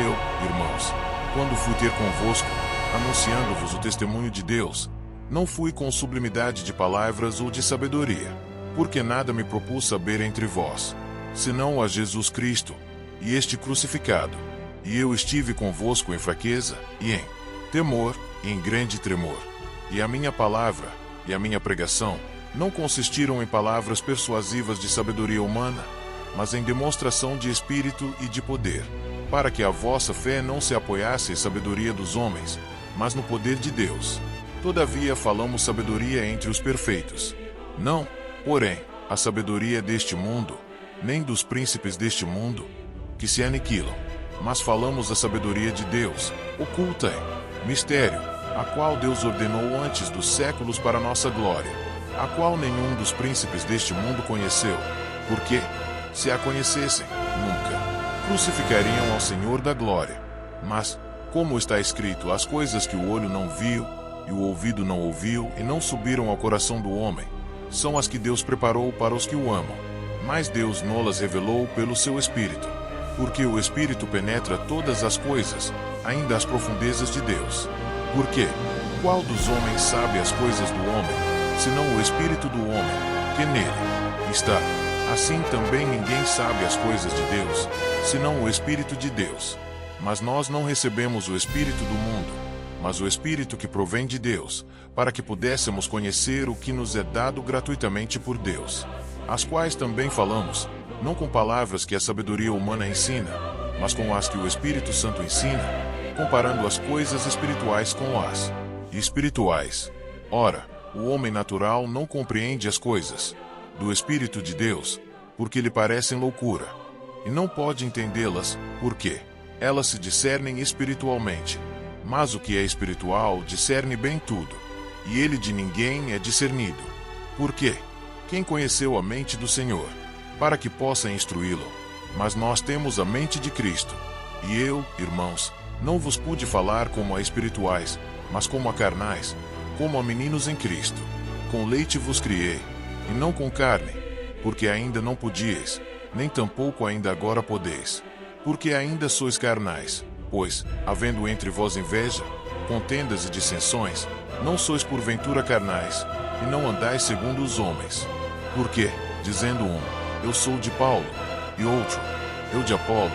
eu, irmãos, quando fui ter convosco, anunciando-vos o testemunho de Deus, não fui com sublimidade de palavras ou de sabedoria, porque nada me propus saber entre vós, senão a Jesus Cristo, e este crucificado. E eu estive convosco em fraqueza, e em temor, e em grande tremor. E a minha palavra, e a minha pregação, não consistiram em palavras persuasivas de sabedoria humana, mas em demonstração de espírito e de poder, para que a vossa fé não se apoiasse em sabedoria dos homens, mas no poder de Deus. Todavia falamos sabedoria entre os perfeitos. Não, porém, a sabedoria deste mundo, nem dos príncipes deste mundo, que se aniquilam, mas falamos a sabedoria de Deus, oculta em mistério, a qual Deus ordenou antes dos séculos para nossa glória, a qual nenhum dos príncipes deste mundo conheceu, porque, se a conhecessem, nunca crucificariam ao Senhor da glória. Mas, como está escrito, as coisas que o olho não viu, e o ouvido não ouviu, e não subiram ao coração do homem, são as que Deus preparou para os que o amam. Mas Deus nolas revelou pelo seu Espírito, porque o Espírito penetra todas as coisas, ainda as profundezas de Deus. Porque, qual dos homens sabe as coisas do homem, senão o Espírito do homem, que nele está? Assim também ninguém sabe as coisas de Deus, senão o Espírito de Deus. Mas nós não recebemos o Espírito do mundo, mas o Espírito que provém de Deus, para que pudéssemos conhecer o que nos é dado gratuitamente por Deus. As quais também falamos, não com palavras que a sabedoria humana ensina, mas com as que o Espírito Santo ensina, comparando as coisas espirituais com as espirituais. Ora, o homem natural não compreende as coisas do Espírito de Deus, porque lhe parecem loucura, e não pode entendê-las, porque elas se discernem espiritualmente. Mas o que é espiritual discerne bem tudo, e ele de ninguém é discernido. Porque quem conheceu a mente do Senhor, para que possa instruí-lo? Mas nós temos a mente de Cristo. E eu, irmãos, não vos pude falar como a espirituais, mas como a carnais, como a meninos em Cristo. Com leite vos criei, e não com carne, porque ainda não podíeis, nem tampouco ainda agora podeis, porque ainda sois carnais. Pois, havendo entre vós inveja, contendas e dissensões, não sois porventura carnais, e não andais segundo os homens. Porque, dizendo um, eu sou de Paulo, e outro, eu de Apolo,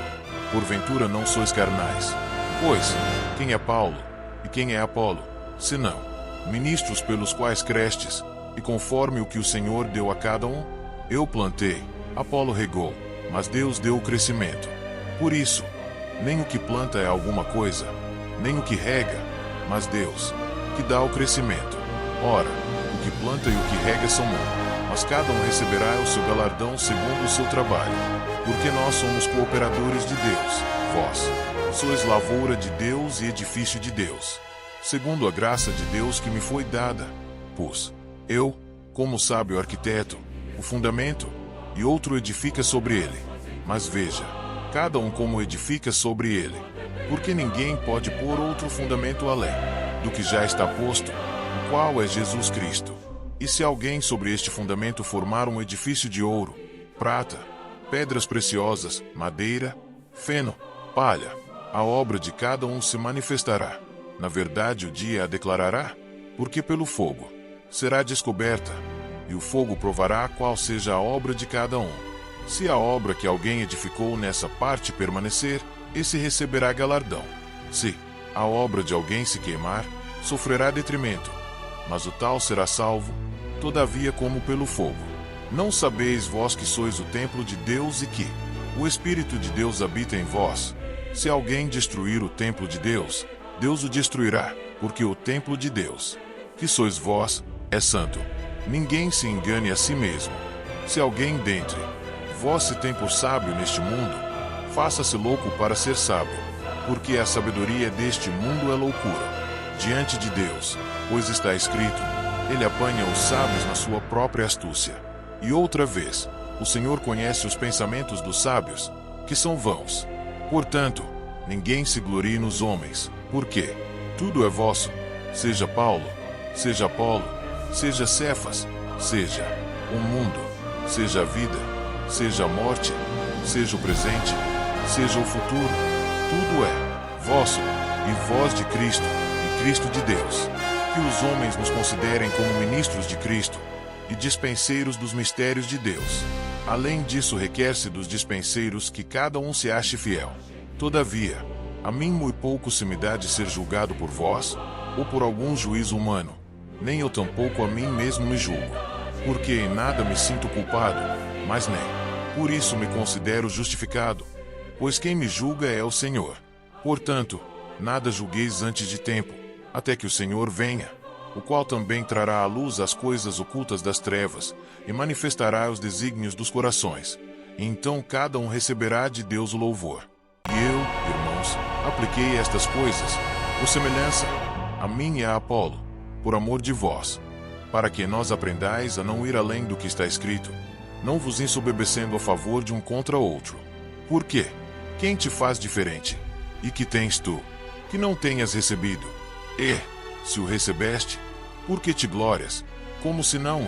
porventura não sois carnais. Pois, quem é Paulo, e quem é Apolo, senão ministros pelos quais crestes, e conforme o que o Senhor deu a cada um? Eu plantei, Apolo regou, mas Deus deu o crescimento. Por isso, nem o que planta é alguma coisa, nem o que rega, mas Deus, que dá o crescimento. Ora, o que planta e o que rega são um, mas cada um receberá o seu galardão segundo o seu trabalho. Porque nós somos cooperadores de Deus, vós sois lavoura de Deus e edifício de Deus, segundo a graça de Deus que me foi dada. Pus eu, como sábio arquiteto, o fundamento, e outro edifica sobre ele. Mas veja, cada um como edifica sobre ele, porque ninguém pode pôr outro fundamento além do que já está posto, o qual é Jesus Cristo. E se alguém sobre este fundamento formar um edifício de ouro, prata, pedras preciosas, madeira, feno, palha, a obra de cada um se manifestará. Na verdade, o dia a declarará, porque pelo fogo será descoberta, e o fogo provará qual seja a obra de cada um. Se a obra que alguém edificou nessa parte permanecer, esse receberá galardão. Se a obra de alguém se queimar, sofrerá detrimento, mas o tal será salvo, todavia como pelo fogo. Não sabeis vós que sois o templo de Deus e que o Espírito de Deus habita em vós? Se alguém destruir o templo de Deus, Deus o destruirá, porque o templo de Deus, que sois vós, é santo. Ninguém se engane a si mesmo. Se alguém dentre vós se tem por sábio neste mundo, faça-se louco para ser sábio, porque a sabedoria deste mundo é loucura diante de Deus, pois está escrito, ele apanha os sábios na sua própria astúcia. E outra vez, o Senhor conhece os pensamentos dos sábios, que são vãos. Portanto, ninguém se glorie nos homens, porque tudo é vosso, seja Paulo, seja Apolo, seja Cefas, seja o mundo, seja a vida, seja a morte, seja o presente, seja o futuro, tudo é vosso, e vós de Cristo, e Cristo de Deus. Que os homens nos considerem como ministros de Cristo, e dispenseiros dos mistérios de Deus. Além disso, requer-se dos dispenseiros que cada um se ache fiel. Todavia, a mim muito pouco se me dá de ser julgado por vós, ou por algum juízo humano, nem eu tampouco a mim mesmo me julgo. Porque em nada me sinto culpado, mas nem por isso me considero justificado, pois quem me julga é o Senhor. Portanto, nada julgueis antes de tempo, até que o Senhor venha, o qual também trará à luz as coisas ocultas das trevas, e manifestará os desígnios dos corações. E então cada um receberá de Deus o louvor. E eu, irmãos, apliquei estas coisas, por semelhança, a mim e a Apolo, por amor de vós, para que nós aprendais a não ir além do que está escrito, não vos ensoberbecendo a favor de um contra outro. Por quê? Quem te faz diferente? E que tens tu, que não tenhas recebido? E, se o recebeste, por que te glórias, como se não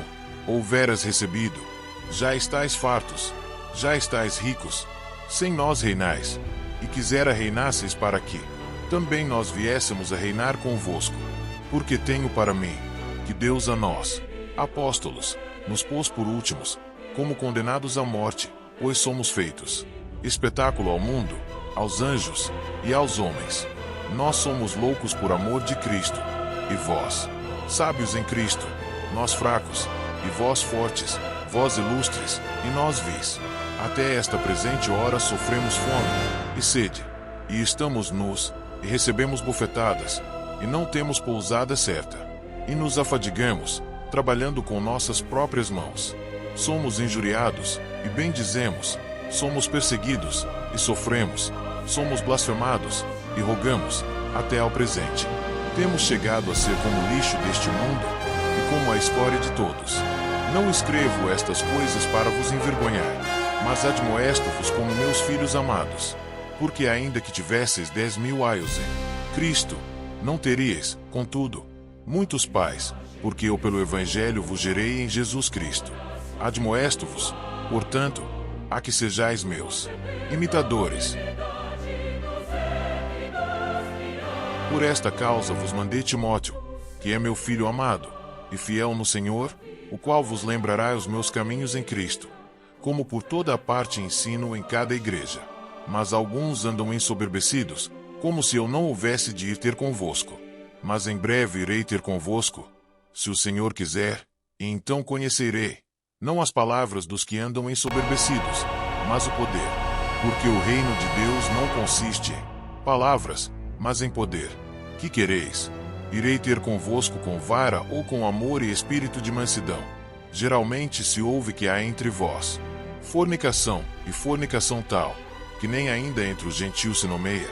o houveras recebido? Já estais fartos, já estais ricos, sem nós reinais, e quisera reinasseis para que também nós viéssemos a reinar convosco. Porque tenho para mim, que Deus a nós, apóstolos, nos pôs por últimos, como condenados à morte, pois somos feitos espetáculo ao mundo, aos anjos e aos homens. Nós somos loucos por amor de Cristo, e vós, sábios em Cristo, nós fracos, e vós fortes, vós ilustres, e nós vis. Até esta presente hora sofremos fome e sede, e estamos nus, e recebemos bofetadas, e não temos pousada certa, e nos afadigamos, trabalhando com nossas próprias mãos. Somos injuriados, e bendizemos, somos perseguidos, e sofremos, somos blasfemados, e rogamos, até ao presente. Temos chegado a ser como lixo deste mundo, e como a escória de todos. Não escrevo estas coisas para vos envergonhar, mas admoesto-vos como meus filhos amados. Porque ainda que tivesseis 10.000 aios em Cristo, não teríeis, contudo, muitos pais, porque eu pelo Evangelho vos gerei em Jesus Cristo. Admoesto-vos, portanto, a que sejais meus imitadores. Por esta causa vos mandei Timóteo, que é meu filho amado, e fiel no Senhor, o qual vos lembrará os meus caminhos em Cristo, como por toda a parte ensino em cada igreja. Mas alguns andam ensoberbecidos, como se eu não houvesse de ir ter convosco. Mas em breve irei ter convosco, se o Senhor quiser, e então conhecerei, não as palavras dos que andam ensoberbecidos, mas o poder. Porque o reino de Deus não consiste em palavras, mas em poder. Que quereis? Irei ter convosco com vara ou com amor e espírito de mansidão. Geralmente se ouve que há entre vós fornicação, e fornicação tal, que nem ainda entre os gentios se nomeia,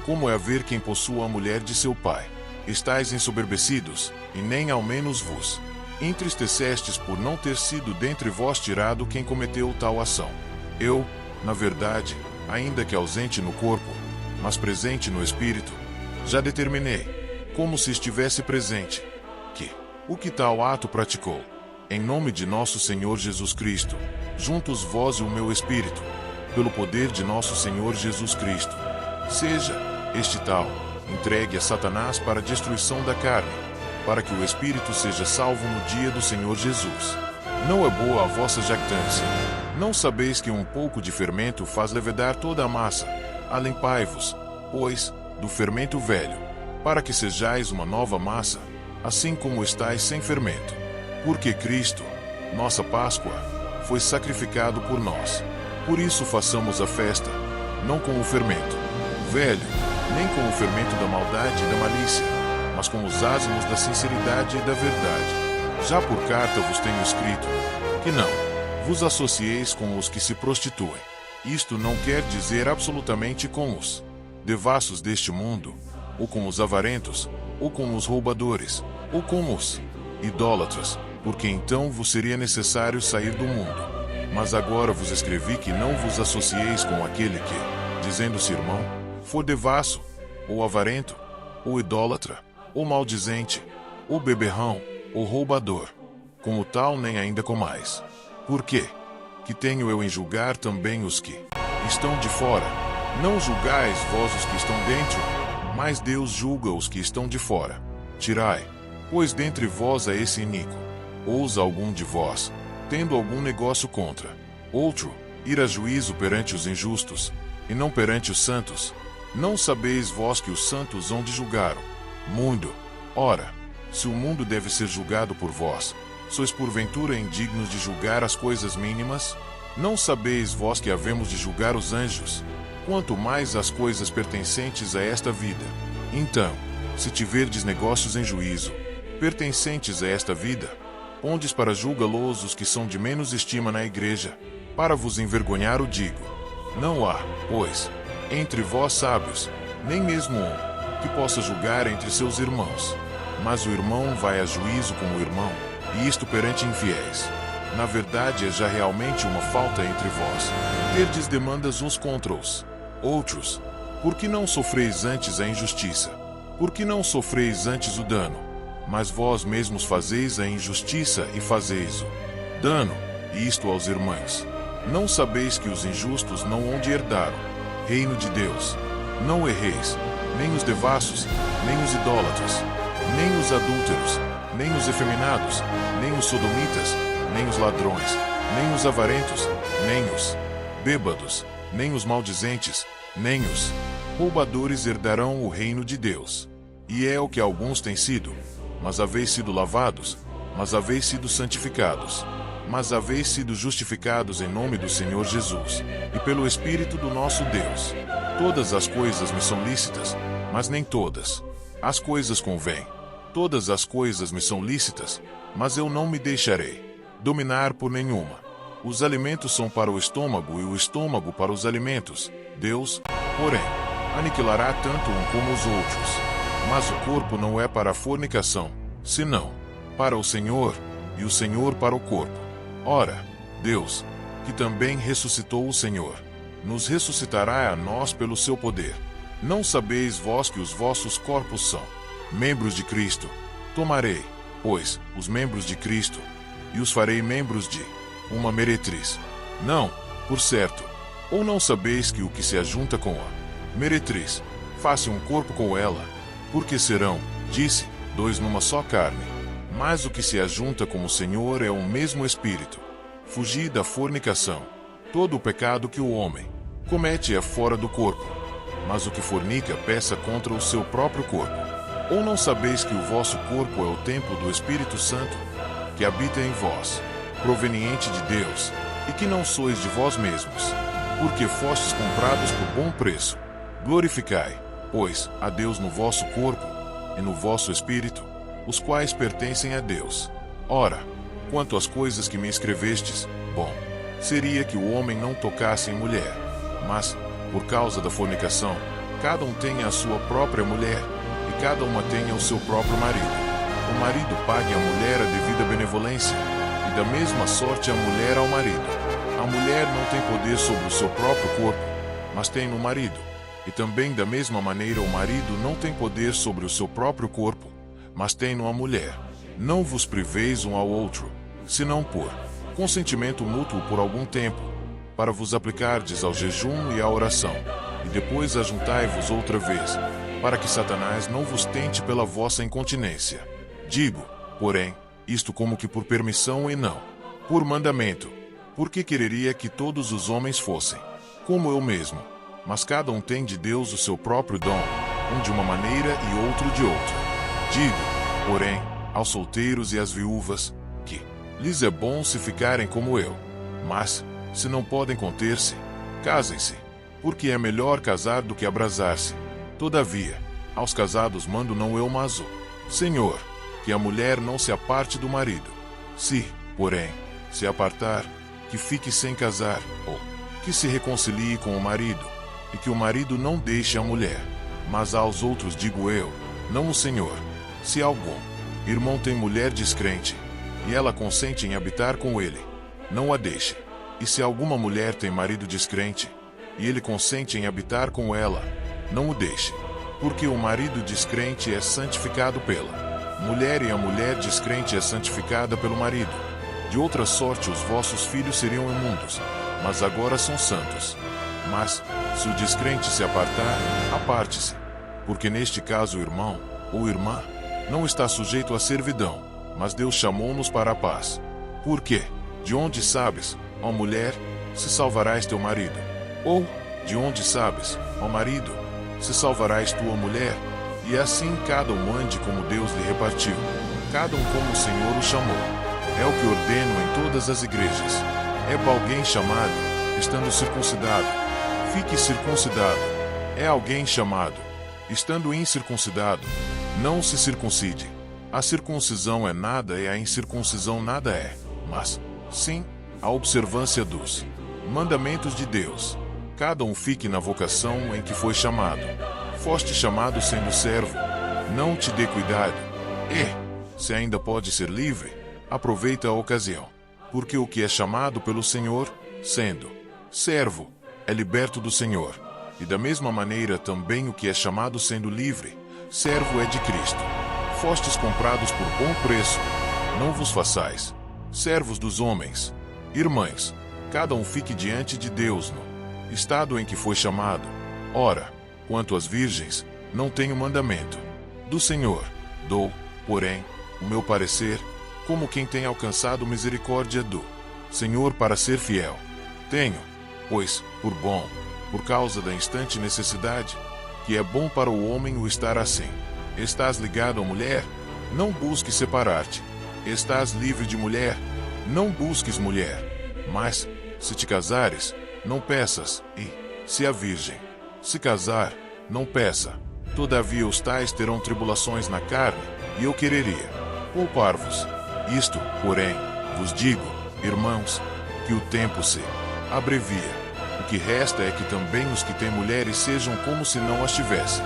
como é haver quem possua a mulher de seu pai. Estais ensoberbecidos, e nem ao menos vos entristecestes por não ter sido dentre vós tirado quem cometeu tal ação. Eu, na verdade, ainda que ausente no corpo, mas presente no espírito, já determinei, como se estivesse presente, que o que tal ato praticou, em nome de nosso Senhor Jesus Cristo, juntos vós e o meu espírito, pelo poder de nosso Senhor Jesus Cristo, seja este tal entregue a Satanás para a destruição da carne, para que o espírito seja salvo no dia do Senhor Jesus. Não é boa a vossa jactância. Não sabeis que um pouco de fermento faz levedar toda a massa? Alempai-vos, pois, do fermento velho, para que sejais uma nova massa, assim como estáis sem fermento. Porque Cristo, nossa Páscoa, foi sacrificado por nós. Por isso façamos a festa, não com o fermento velho, nem com o fermento da maldade e da malícia, mas com os ázimos da sinceridade e da verdade. Já por carta vos tenho escrito, que não vos associeis com os que se prostituem. Isto não quer dizer absolutamente com os devassos deste mundo, ou com os avarentos, ou com os roubadores, ou com os idólatras, porque então vos seria necessário sair do mundo. Mas agora vos escrevi que não vos associeis com aquele que, dizendo-se irmão, for devasso, ou avarento, ou idólatra, ou maldizente, ou beberrão, ou roubador. Com o tal nem ainda comais. Por quê? Que tenho eu em julgar também os que estão de fora? Não julgais vós os que estão dentro, mas Deus julga os que estão de fora. Tirai, pois dentre vós a esse iníquo. Ousa algum de vós, tendo algum negócio contra outro, ir a juízo perante os injustos, e não perante os santos? Não sabeis vós que os santos hão de julgar o mundo? Ora, se o mundo deve ser julgado por vós, sois porventura indignos de julgar as coisas mínimas? Não sabeis vós que havemos de julgar os anjos? Quanto mais as coisas pertencentes a esta vida. Então, se tiverdes negócios em juízo, pertencentes a esta vida, pondes para julga-los os que são de menos estima na igreja. Para vos envergonhar o digo. Não há, pois, entre vós sábios, nem mesmo um, que possa julgar entre seus irmãos. Mas o irmão vai a juízo com o irmão, e isto perante infiéis. Na verdade é já realmente uma falta entre vós, terdes demandas uns contra os outros. Por que não sofreis antes a injustiça? Por que não sofreis antes o dano? Mas vós mesmos fazeis a injustiça e fazeis o dano, e isto aos irmãos. Não sabeis que os injustos não hão de herdar o reino de Deus? Não erreis, nem os devassos, nem os idólatras, nem os adúlteros, nem os efeminados, nem os sodomitas, nem os ladrões, nem os avarentos, nem os bêbados, nem os maldizentes, nem os roubadores herdarão o reino de Deus. E é o que alguns têm sido. Mas haveis sido lavados, mas haveis sido santificados, mas haveis sido justificados em nome do Senhor Jesus, e pelo Espírito do nosso Deus. Todas as coisas me são lícitas, mas nem todas as coisas convêm. Todas as coisas me são lícitas, mas eu não me deixarei dominar por nenhuma. Os alimentos são para o estômago e o estômago para os alimentos. Deus, porém, aniquilará tanto um como os outros. Mas o corpo não é para a fornicação, senão para o Senhor, e o Senhor para o corpo. Ora, Deus, que também ressuscitou o Senhor, nos ressuscitará a nós pelo seu poder. Não sabeis vós que os vossos corpos são membros de Cristo? Tomarei, pois, os membros de Cristo, e os farei membros de uma meretriz. Não, por certo. Ou não sabeis que o que se ajunta com a meretriz, faça um corpo com ela? Porque serão, disse, dois numa só carne. Mas o que se ajunta com o Senhor é o mesmo Espírito. Fugi da fornicação. Todo o pecado que o homem comete é fora do corpo, mas o que fornica peca contra o seu próprio corpo. Ou não sabeis que o vosso corpo é o templo do Espírito Santo, que habita em vós, proveniente de Deus, e que não sois de vós mesmos, porque fostes comprados por bom preço? Glorificai, pois, a Deus no vosso corpo e no vosso espírito, os quais pertencem a Deus. Ora, quanto às coisas que me escrevestes, bom, seria que o homem não tocasse em mulher, mas, por causa da fornicação, cada um tenha a sua própria mulher, e cada uma tenha o seu próprio marido. O marido pague à mulher a devida benevolência, e da mesma sorte a mulher ao marido. A mulher não tem poder sobre o seu próprio corpo, mas tem no marido. E também da mesma maneira o marido não tem poder sobre o seu próprio corpo, mas tem-no a mulher. Não vos priveis um ao outro, senão por consentimento mútuo por algum tempo, para vos aplicardes ao jejum e à oração, e depois ajuntai-vos outra vez, para que Satanás não vos tente pela vossa incontinência. Digo, porém, isto como que por permissão e não por mandamento, porque quereria que todos os homens fossem como eu mesmo. Mas cada um tem de Deus o seu próprio dom, um de uma maneira e outro de outra. Digo, porém, aos solteiros e às viúvas, que lhes é bom se ficarem como eu. Mas, se não podem conter-se, casem-se, porque é melhor casar do que abrasar-se. Todavia, aos casados mando não eu, mas o Senhor, que a mulher não se aparte do marido. Se, porém, se apartar, que fique sem casar, ou que se reconcilie com o marido, e que o marido não deixe a mulher. Mas aos outros digo eu, não o Senhor: se algum irmão tem mulher descrente, e ela consente em habitar com ele, não a deixe. E se alguma mulher tem marido descrente, e ele consente em habitar com ela, não o deixe. Porque o marido descrente é santificado pela mulher, e a mulher descrente é santificada pelo marido. De outra sorte os vossos filhos seriam imundos, mas agora são santos. Mas, se o descrente se apartar, aparte-se. Porque neste caso o irmão, ou irmã, não está sujeito à servidão, mas Deus chamou-nos para a paz. Por quê? De onde sabes, ó mulher, se salvarás teu marido? Ou, de onde sabes, ó marido, se salvarás tua mulher? E assim cada um ande como Deus lhe repartiu, cada um como o Senhor o chamou. É o que ordeno em todas as igrejas. É para alguém chamado, estando circuncidado, fique circuncidado. É alguém chamado, estando incircuncidado, não se circuncide. A circuncisão é nada e a incircuncisão nada é, mas, sim, a observância dos mandamentos de Deus. Cada um fique na vocação em que foi chamado. Foste chamado sendo servo, não te dê cuidado. E, se ainda pode ser livre, aproveita a ocasião. Porque o que é chamado pelo Senhor, sendo servo, é liberto do Senhor. E da mesma maneira também o que é chamado sendo livre, servo é de Cristo. Fostes comprados por bom preço, não vos façais servos dos homens. Irmãs, cada um fique diante de Deus no estado em que foi chamado. Ora, quanto às virgens, não tenho mandamento do Senhor. Dou, porém, o meu parecer, como quem tem alcançado misericórdia do Senhor para ser fiel. Tenho, pois, por bom, por causa da instante necessidade, que é bom para o homem o estar assim. Estás ligado à mulher? Não busques separar-te. Estás livre de mulher? Não busques mulher. Mas, se te casares, não peças, e, se a virgem se casar, não peça. Todavia os tais terão tribulações na carne, e eu quereria poupar-vos. Isto, porém, vos digo, irmãos, que o tempo se abrevia. O que resta é que também os que têm mulheres sejam como se não as tivessem,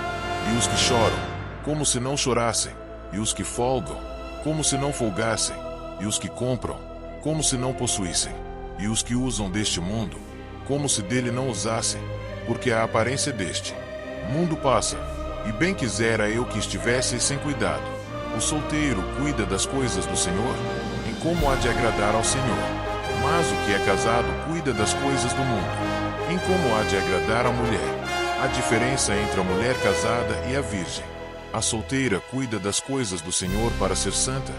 e os que choram, como se não chorassem, e os que folgam, como se não folgassem, e os que compram, como se não possuíssem, e os que usam deste mundo, como se dele não usassem, porque a aparência deste mundo passa, e bem quisera eu que estivesse sem cuidado. O solteiro cuida das coisas do Senhor, em como há de agradar ao Senhor, mas o que é casado cuida das coisas do mundo, em como há de agradar à mulher. A diferença entre a mulher casada e a virgem. A solteira cuida das coisas do Senhor para ser santa,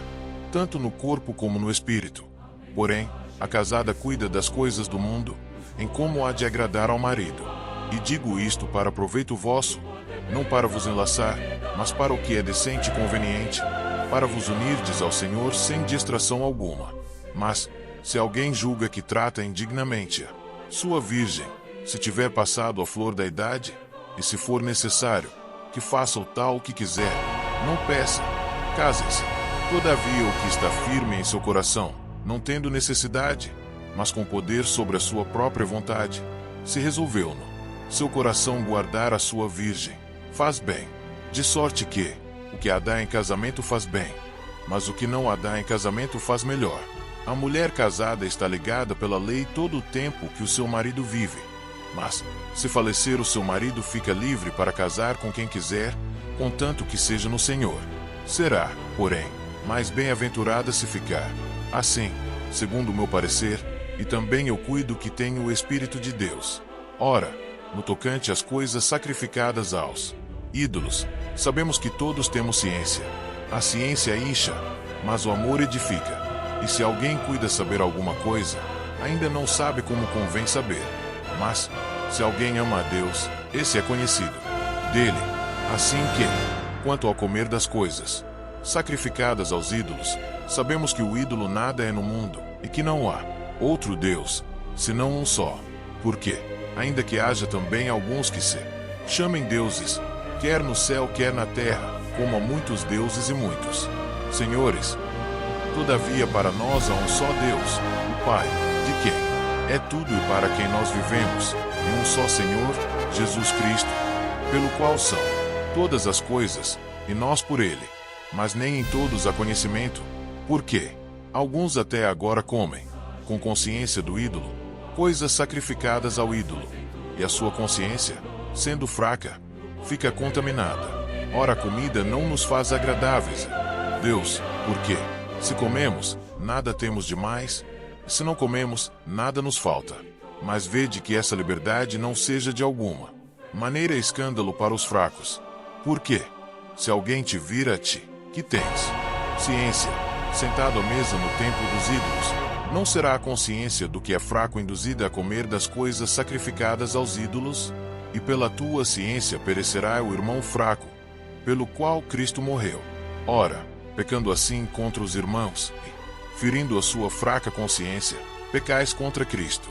tanto no corpo como no espírito. Porém, a casada cuida das coisas do mundo, em como há de agradar ao marido. E digo isto para proveito vosso, não para vos enlaçar, mas para o que é decente e conveniente, para vos unirdes ao Senhor sem distração alguma. Mas, se alguém julga que trata indignamente a sua virgem, se tiver passado a flor da idade, e se for necessário, que faça o tal que quiser, não peça, casem-se. Todavia o que está firme em seu coração, não tendo necessidade, mas com poder sobre a sua própria vontade, se resolveu no seu coração guardar a sua virgem, faz bem, de sorte que, o que a dá em casamento faz bem, mas o que não a dá em casamento faz melhor. A mulher casada está ligada pela lei todo o tempo que o seu marido vive, mas, se falecer o seu marido fica livre para casar com quem quiser, contanto que seja no Senhor. Será, porém, mais bem-aventurada se ficar assim, segundo o meu parecer, e também eu cuido que tenho o Espírito de Deus. Ora, no tocante às coisas sacrificadas aos ídolos, sabemos que todos temos ciência. A ciência incha, mas o amor edifica. E se alguém cuida saber alguma coisa, ainda não sabe como convém saber. Mas, se alguém ama a Deus, esse é conhecido dele. Assim que, quanto ao comer das coisas sacrificadas aos ídolos, sabemos que o ídolo nada é no mundo, e que não há outro Deus, senão um só. Porque, ainda que haja também alguns que se chamem deuses, quer no céu quer na terra, como há muitos deuses e muitos senhores, todavia para nós há um só Deus, o Pai, de quem é tudo e para quem nós vivemos, e um só Senhor, Jesus Cristo, pelo qual são todas as coisas, e nós por ele. Mas nem em todos há conhecimento, porque alguns até agora comem, com consciência do ídolo, coisas sacrificadas ao ídolo, e a sua consciência, sendo fraca, fica contaminada. Ora, a comida não nos faz agradáveis a Deus, porque, se comemos, nada temos de mais, e se não comemos, nada nos falta. Mas vede que essa liberdade não seja de alguma maneira escândalo para os fracos. Porque, se alguém te vir a ti, que tens ciência, sentado à mesa no templo dos ídolos, não será a consciência do que é fraco induzida a comer das coisas sacrificadas aos ídolos? E pela tua ciência perecerá o irmão fraco, pelo qual Cristo morreu. Ora, pecando assim contra os irmãos, e ferindo a sua fraca consciência, pecais contra Cristo.